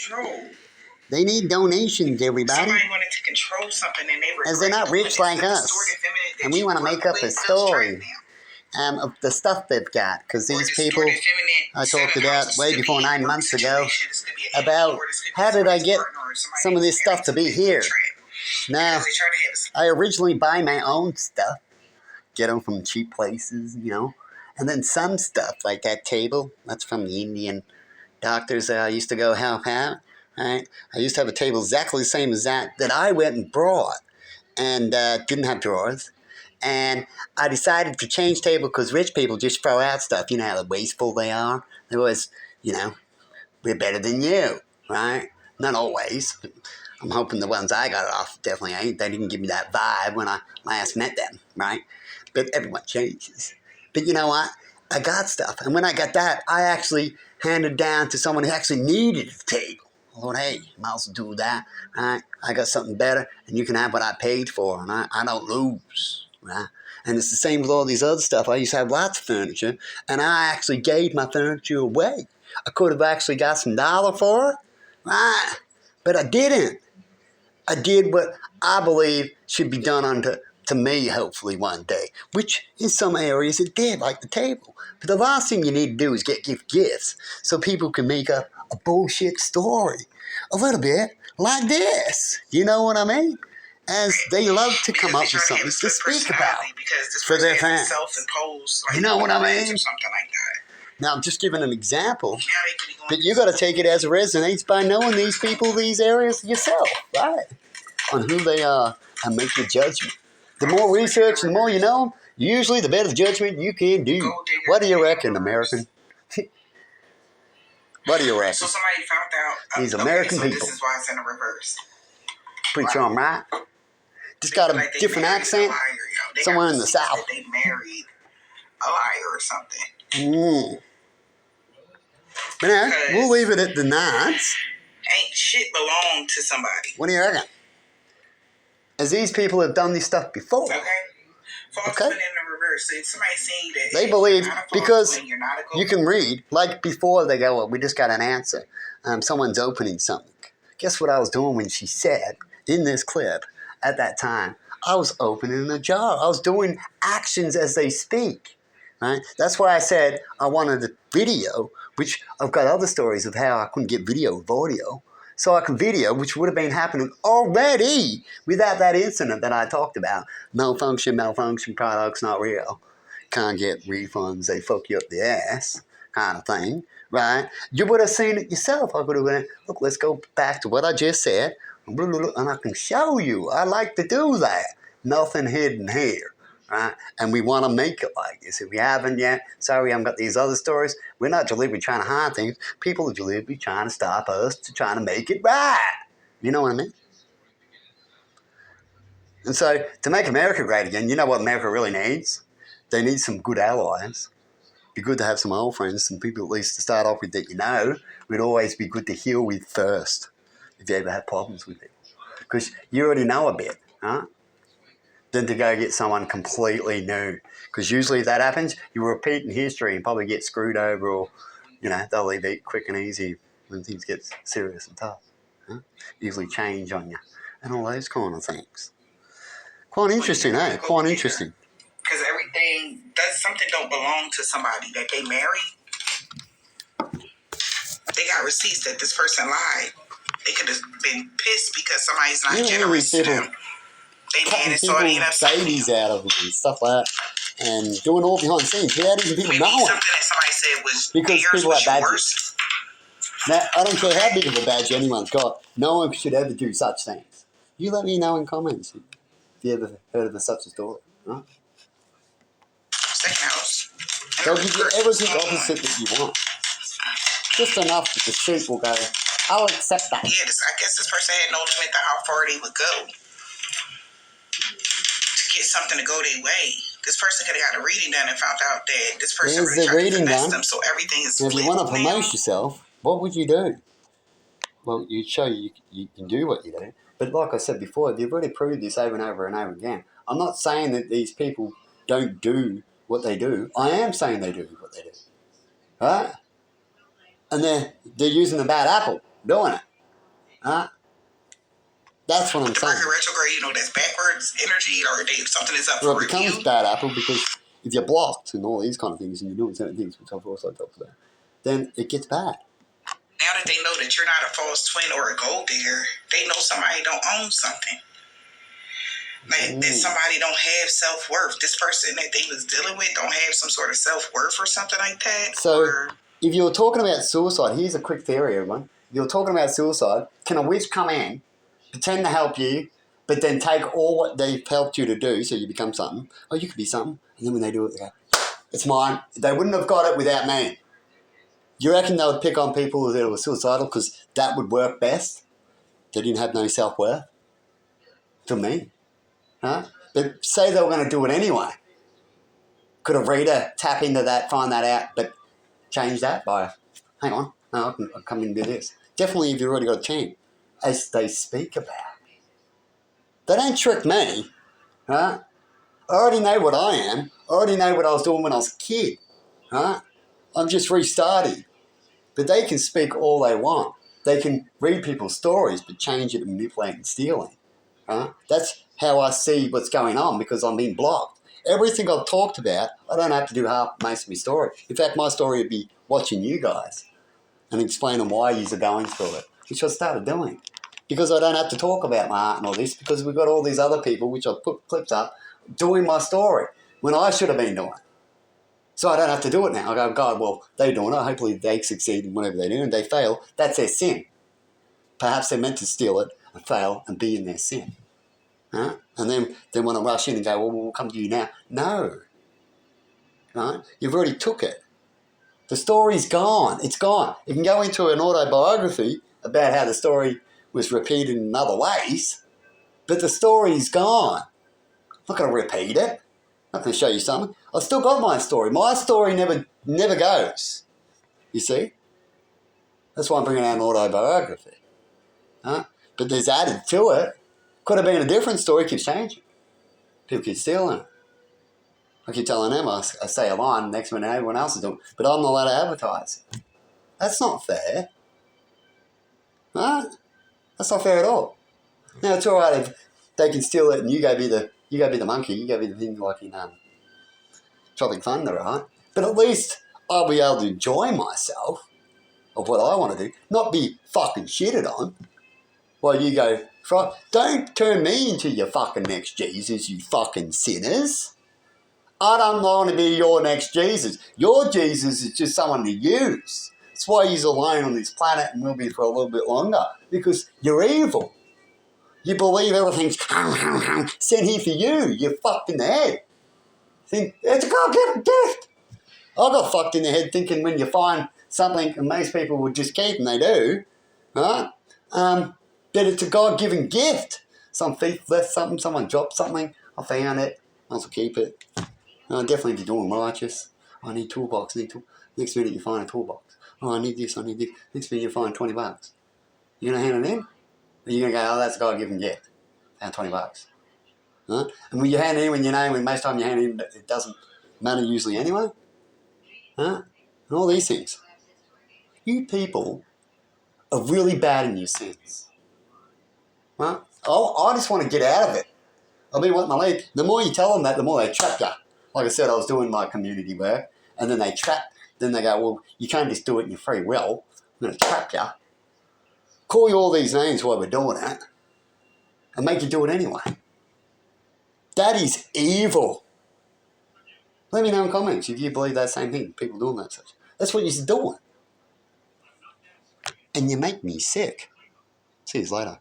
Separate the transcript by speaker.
Speaker 1: control.
Speaker 2: They need donations, everybody.
Speaker 1: Somebody wanted to control something and they were.
Speaker 2: As they're not rich like us. And we want to make up a story of the stuff they've got. Because these people, I talked about way before 9 months ago, about how did I get some of this stuff to be here. Now, I originally buy my own stuff. Get them from cheap places, you know. And then some stuff, like that table, that's from the Indian doctors that I used to go help out. Right? I used to have a table exactly the same as that I went and brought and didn't have drawers. And I decided to change table because rich people just throw out stuff. You know how wasteful they are? They're always, you know, we're better than you, right? Not always. I'm hoping the ones I got it off definitely ain't. They didn't give me that vibe when I last met them, right? But everyone changes. But you know what? I got stuff. And when I got that, I actually handed down to someone who actually needed a table. I thought, hey, I might as well do that, right? I got something better, and you can have what I paid for, and I don't lose, right? And it's the same with all these other stuff. I used to have lots of furniture, and I actually gave my furniture away. I could have actually got some dollar for it, right? But I didn't. I did what I believe should be done to me, hopefully, one day, which in some areas it did, like the table. But the last thing you need to do is give gifts so people can make up a bullshit story. A little bit like this. You know what I mean? As they love to come up with something to speak about for their fans. You know what I mean? Something like that. Now, I'm just giving an example, but you got to take it as it resonates by knowing these people, these areas yourself, right? On who they are and make your judgment. The more research, the more you know, usually the better judgment you can do. What do you reckon, American? What do you reckon?
Speaker 1: So somebody found out.
Speaker 2: These American people.
Speaker 1: This is why it's in the reverse.
Speaker 2: Pretty sure I'm right. Just got a different accent. Somewhere in the South.
Speaker 1: They married a liar or something.
Speaker 2: But now, we'll leave it at the nods.
Speaker 1: Ain't shit belong to somebody.
Speaker 2: What do you reckon? As these people have done this stuff before.
Speaker 1: Okay. Falsehood in the reverse. So if somebody saying that
Speaker 2: they believe because you can read, like before they go, well, we just got an answer. Someone's opening something. Guess what I was doing when she said in this clip at that time? I was opening a jar. I was doing actions as they speak. Right? That's why I said I wanted a video, which I've got other stories of how I couldn't get video with audio. So I can video, which would have been happening already without that incident that I talked about. Malfunction, products not real. Can't get refunds, they fuck you up the ass kind of thing, right? You would have seen it yourself. I could have went, look, let's go back to what I just said, and I can show you. I like to do that. Nothing hidden here. Right? And we want to make it like this. If we haven't yet, sorry, I've got these other stories. We're not deliberately trying to hide things. People are deliberately trying to stop us to trying to make it right. You know what I mean? And so, to make America great again, you know what America really needs? They need some good allies. It'd be good to have some old friends, some people at least to start off with that you know. Would always be good to heal with first if you ever have problems with people. Because you already know a bit, right? Than to go get someone completely new. Because usually if that happens, you repeat in history and probably get screwed over or, you know, they'll leave it quick and easy when things get serious and tough. Huh? Usually change on you and all those kind of things. Quite interesting, eh? Quite interesting.
Speaker 1: Because something don't belong to somebody that they married. They got receipts that this person lied. They could have been pissed because somebody's not generous to them. They managed to
Speaker 2: babies out of them and stuff like that, and doing all behind the scenes without even people knowing.
Speaker 1: Something that somebody said was
Speaker 2: because
Speaker 1: yours
Speaker 2: people
Speaker 1: was
Speaker 2: have badges. Now, I don't care how big of a badge anyone's got. No one should ever do such things. You let me know in comments if you ever heard of such a story. Right?
Speaker 1: Second house.
Speaker 2: They'll give you everything opposite that you want. Just enough that the street will go, I'll accept that.
Speaker 1: Yeah, I guess this person had no limit to how far they would go. Get something to go their way. This person could have got a reading done and found out that this person
Speaker 2: really tried to finesse
Speaker 1: them, so everything is.
Speaker 2: If you want to promote yourself, what would you do? Well, you'd show you can do what you do. But like I said before, you've already proved this over and over and over again. I'm not saying that these people don't do what they do. I am saying they do what they do. Right? And they're using the bad apple, doing it. Huh? That's what I'm saying.
Speaker 1: Mercury retrograde, you know, that's backwards energy, or something is up
Speaker 2: Well,
Speaker 1: for
Speaker 2: it becomes
Speaker 1: review.
Speaker 2: bad, Apple, because if you're blocked and all these kind of things, and you're doing certain things, which I've also talked about, then it gets bad.
Speaker 1: Now that they know that you're not a false twin or a gold digger, they know somebody don't own something. Like, that somebody don't have self-worth. This person that they was dealing with don't have some sort of self-worth or something like that.
Speaker 2: So, if you're talking about suicide, here's a quick theory, everyone. If you're talking about suicide, can a witch come in, pretend to help you, but then take all what they've helped you to do so you become something? Oh, you could be something. And then when they do it, they go, it's mine. They wouldn't have got it without me. You reckon they would pick on people that were suicidal because that would work best? They didn't have no self-worth? To me. Huh? But say they were going to do it anyway. Could a reader tap into that, find that out, but change that by, hang on, no, I can come in and do this. Definitely if you've already got a team, as they speak about. They don't trick me. Huh? I already know what I am. I already know what I was doing when I was a kid. Huh? I'm just restarting. But they can speak all they want. They can read people's stories, but change it and manipulate and stealing. That's how I see what's going on because I'm being blocked. Everything I've talked about, I don't have to do most of my story. In fact, my story would be watching you guys and explaining why you are going through it, which I started doing. Because I don't have to talk about my art and all this because we've got all these other people, which I've put clips up, doing my story when I should have been doing it. So I don't have to do it now. I go, God, well, they're doing it. Hopefully they succeed in whatever they do and they fail. That's their sin. Perhaps they're meant to steal it and fail and be in their sin. Huh? And then they want to rush in and go, well, we'll come to you now. No. Right? You've already took it. The story's gone. It's gone. You can go into an autobiography about how the story was repeated in other ways, but the story's gone. I'm not going to repeat it. I'm not going to show you something. I've still got my story. My story never goes. You see? That's why I'm bringing out an autobiography. Huh? But there's added to it. Could have been a different story. Keeps changing. People keep stealing it. I keep telling them I say a line, next minute everyone else is doing it, but I'm not allowed to advertise it. That's not fair. Huh? That's not fair at all. Now it's all right if they can steal it and you go be the monkey, you go be the thing like in Tropic Thunder, right? But at least I'll be able to enjoy myself of what I want to do, not be fucking shitted on. While you go, don't turn me into your fucking next Jesus, you fucking sinners. I don't want to be your next Jesus. Your Jesus is just someone to use. That's why you're alone on this planet and will be for a little bit longer. Because you're evil. You believe everything's sent here for you. You're fucked in the head. Think, it's a God-given gift. I got fucked in the head thinking when you find something, and most people would just keep, and they do, right? That it's a God-given gift. Some thief left something, someone dropped something, I found it, I also keep it. Definitely if you're doing righteous. I need toolbox, next minute you find a toolbox. Oh, I need this. Next minute you find $20. You going to hand it in? Or you going to go, oh, that's a God-given gift. Found $20. Huh? And when you hand it in, when most time you hand it in, it doesn't matter usually anyway. Huh? And all these things. You people are really bad in your sins. Huh? I just want to get out of it. I'll be wanting to leave. The more you tell them that, the more they trap you. Like I said, I was doing my community work, and then they go, well, you can't just do it in your free will. I'm going to trap you. Call you all these names while we're doing it, and make you do it anyway. That is evil. Let me know in comments if you believe that same thing. People doing that such. That's what you're doing. And you make me sick. See you later.